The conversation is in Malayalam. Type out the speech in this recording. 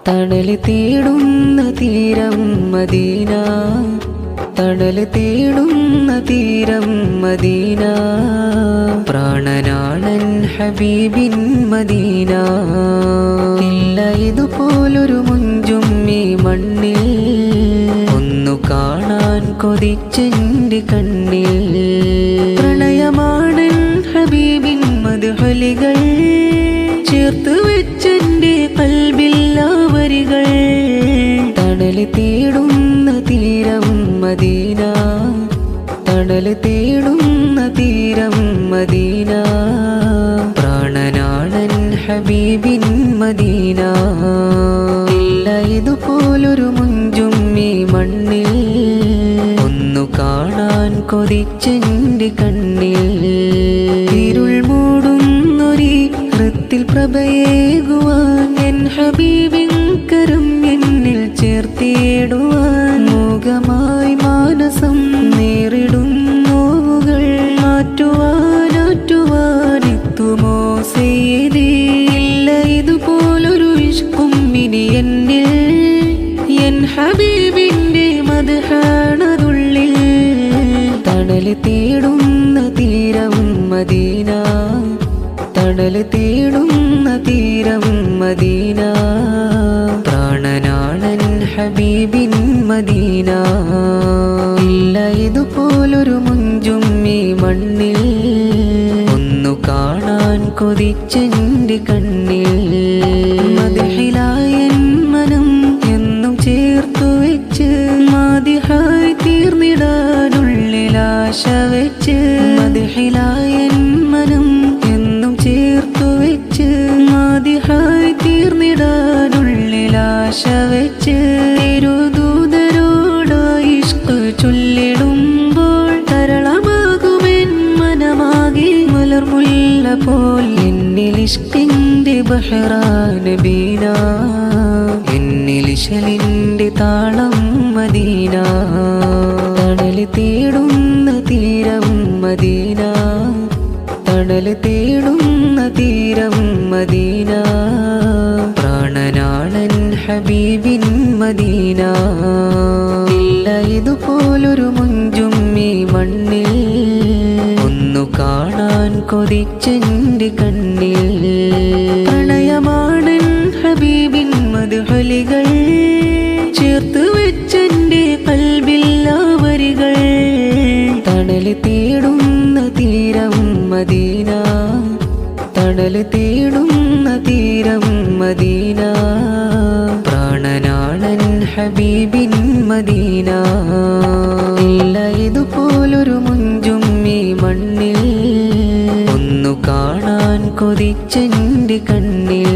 തണല് തേടുന്ന തീരം മദീന, തണല് തേടുന്ന തീരം മദീന. പ്രാണനാണൻ ഹബീബിൻ മദീന. ഇല്ല ഇതുപോലൊരു മുഞ്ചും ഈ മണ്ണിൽ, ഒന്നു കാണാൻ കൊതിച്ചെന്റെ കണ്ണിൽ. പ്രണയമാണൻ ഹബീബിൻ മദ്ഹുലുകൾ, ചേർത്ത് വെച്ചെന്റെ കൽബിൽ ആ വരികൾ. തണല് തേടുന്ന തീരം മദീന, തണല് തേടുന്ന തീരം മദീന. പ്രാണനാണൻ ഹബീബിൻ മദീന. ഇല്ല ഇതുപോലൊരു മുഞ്ചും ഈ മണ്ണിൽ, ഒന്നു കാണാൻ കൊതിച്ചെന്റെ കണ്ണിൽ. ഇരുൾ മൂടുന്നൊരീ ഹൃത്തിൽ പ്രഭയേകുവാൻ, എൻ ഹബീബിൻ കരം എന്നിൽ ചേർത്തിടുവാൻ. മോഹമായി മാനസം നേരിടും നോവുകൾ, മാറ്റുവാൻ എത്തുമോ സയ്യിദി. ഇല്ല ഇതുപോലൊരു ഇഷ്കും ഇനി എന്നിൽ, എൻ ഹബീബിന്റെ മദ്ഹാണതുള്ളിൽ. തണല് തേടുന്ന തീരം മദീന, തണല് തേടുന്ന തീരം മദീന. പ്രാണനാണൻ ഹബീബിൻ മദീന. ഇല്ല ഇതുപോലൊരു മുഞ്ചും ഈ മണ്ണിൽ, ഒന്നു കാണാൻ കൊതിച്ചെന്റെ കണ്ണിൽ. മദ്ഹിലായൻ മനം എന്നും ചേർത്തു വെച്ച്, മാദിഹായി തീർന്നിടാനുള്ളിൽ ആശ വെച്ച്. മദ്ഹിലായൻ മനം എന്നും ചേർത്തു വെച്ച്, മാദിഹായി തീർന്നിടാനുള്ളിൽ ആശ വെച്ച്. തിരുദൂതരോടായി ഇഷ്ക് ചൊല്ലിടുമ്പോൾ, തരളമാകുമെൻ മനമാകെ മലർമുല്ല പോൽ. എന്നിൽ ഇഷ്കിന്റെ ബഹ്റാൻ ബീന, എന്നിൽ ഇശലിന്റെ താളം മദീന. തണല് തേടുന്ന തീരം മദീന, തണല് തേടുന്ന തീരം മദീന. പ്രാണനാണൻ ഹബീബിൻ മദീന. ഇല്ല ഇതുപോലൊരു മുഞ്ചും ഈ മണ്ണിൽ, ഒന്നു കാണാൻ കൊതിച്ചെന്റെ കണ്ണിൽ. പ്രണയമാണൻ ഹബീബിൻ മദ്ഹുലുകൾ, ചേർത്ത് വെച്ചെന്റെ കൽബിൽ ആ വരികൾ. തണല് തേടുന്ന തീരം മദീന, തണല് തേടുന്ന തീരം മദീന. പ്രാണനാണൻ ഹബീബിൻ മദീന. ഇല്ല ഇതുപോലൊരു മുഞ്ചും ഈ മണ്ണിൽ, ഒന്നു കാണാൻ കൊതിച്ചെന്റെ കണ്ണിൽ.